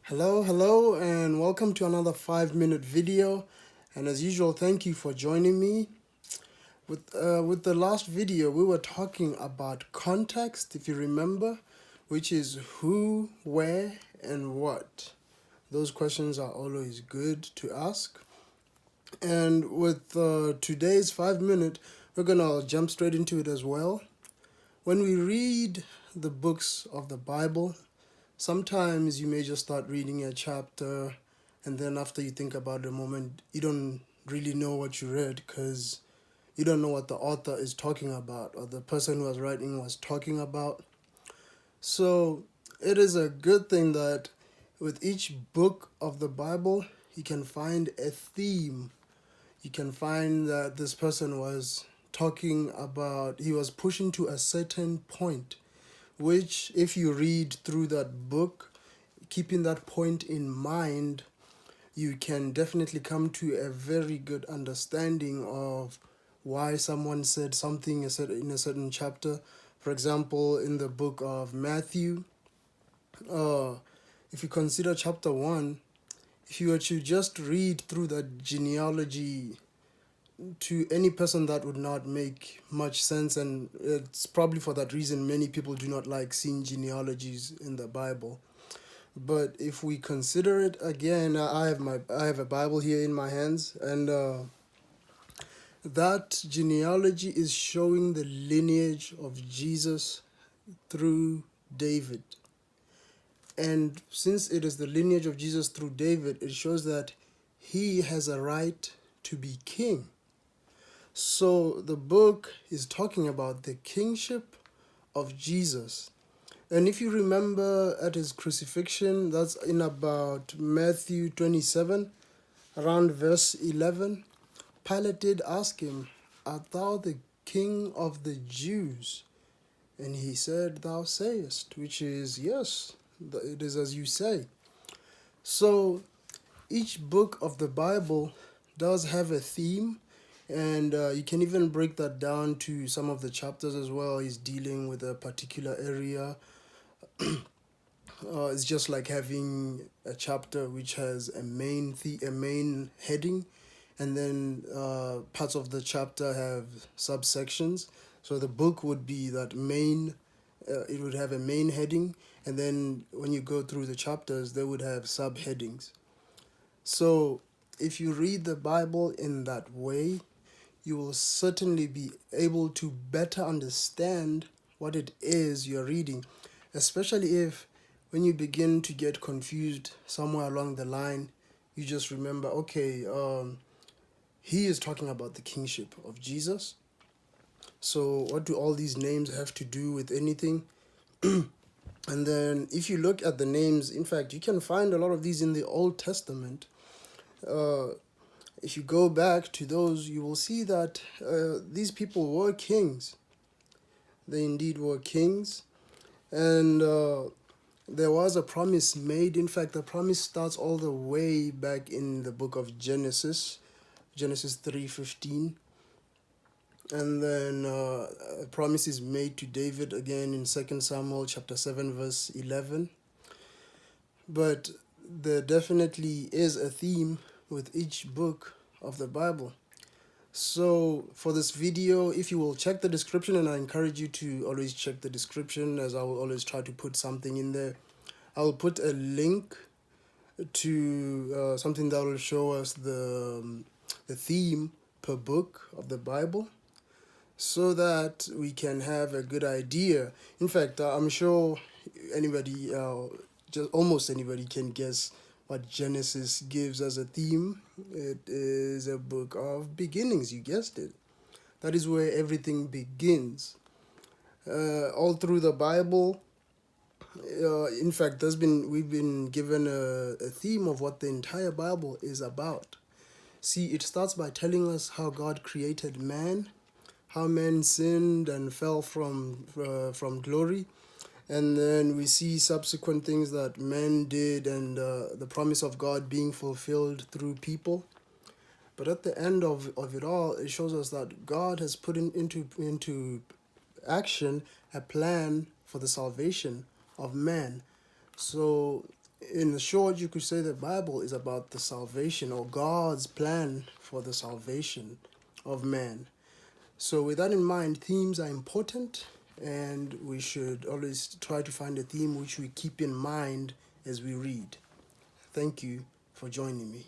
Hello, and welcome to another 5-minute video. And as usual, thank you for joining me. With the last video, we were talking about context, if you remember, which is who, where, and what. Those questions are always good to ask. And with today's 5-minute, we're gonna jump straight into it as well. When we read the books of the Bible, sometimes you may just start reading a chapter, and then after you think about it a moment, you don't really know what you read because you don't know what the author is talking about or the person who was writing was talking about. So it is a good thing that with each book of the Bible, you can find a theme. You can find that this person was talking about, he was pushing to a certain point, which if you read through that book, keeping that point in mind, you can definitely come to a very good understanding of why someone said something in a certain chapter. For example, in the book of Matthew, uh, if you consider chapter 1, if you were to just read through the genealogy to any person, that would not make much sense, and it's probably for that reason many people do not like seeing genealogies in the Bible. But if we consider it again, I have a Bible here in my hands, and that genealogy is showing the lineage of Jesus through David. And since it is the lineage of Jesus through David, it shows that he has a right to be king. So the book is talking about the kingship of Jesus. And if you remember at his crucifixion, that's in about Matthew 27, around verse 11, Pilate did ask him, "Art thou the king of the Jews?" And he said, "Thou sayest," which is, yes, it is as you say. So each book of the Bible does have a theme, and you can even break that down to some of the chapters as well. He's dealing with a particular area. It's just like having a chapter which has a main heading, and then parts of the chapter have subsections. So the book would be that main. It would have a main heading, and then when you go through the chapters, they would have subheadings. So if you read the Bible in that way, you will certainly be able to better understand what it is you're reading, especially if when you begin to get confused somewhere along the line, you just remember, okay, he is talking about the kingship of Jesus. So what do all these names have to do with anything? And then if you look at the names, in fact, you can find a lot of these in the Old Testament. Uh, if you go back to those, you will see that these people were kings. They indeed were kings. And there was a promise made. In fact, the promise starts all the way back in the book of Genesis 3:15. And then a promise is made to David again in 2 Samuel chapter 7 verse 11. But there definitely is a theme with each book of the Bible. So for this video, if you will check the description, and I encourage you to always check the description, as I will always try to put something in there. I will put a link to something that will show us the theme per book of the Bible, so that we can have a good idea. In fact, I'm sure anybody, just almost anybody, can guess what Genesis gives as a theme. It is a book of beginnings, you guessed it. That is where everything begins. All through the Bible, in fact, we've been given a theme of what the entire Bible is about. See, it starts by telling us how God created man, how man sinned and fell from glory, and then we see subsequent things that men did, and the promise of God being fulfilled through people. But at the end of it all, it shows us that God has put into action a plan for the salvation of man. So In the short, you could say the Bible is about the salvation or God's plan for the salvation of man. So, with that in mind, themes are important, and we should always try to find a theme which we keep in mind as we read. Thank you for joining me.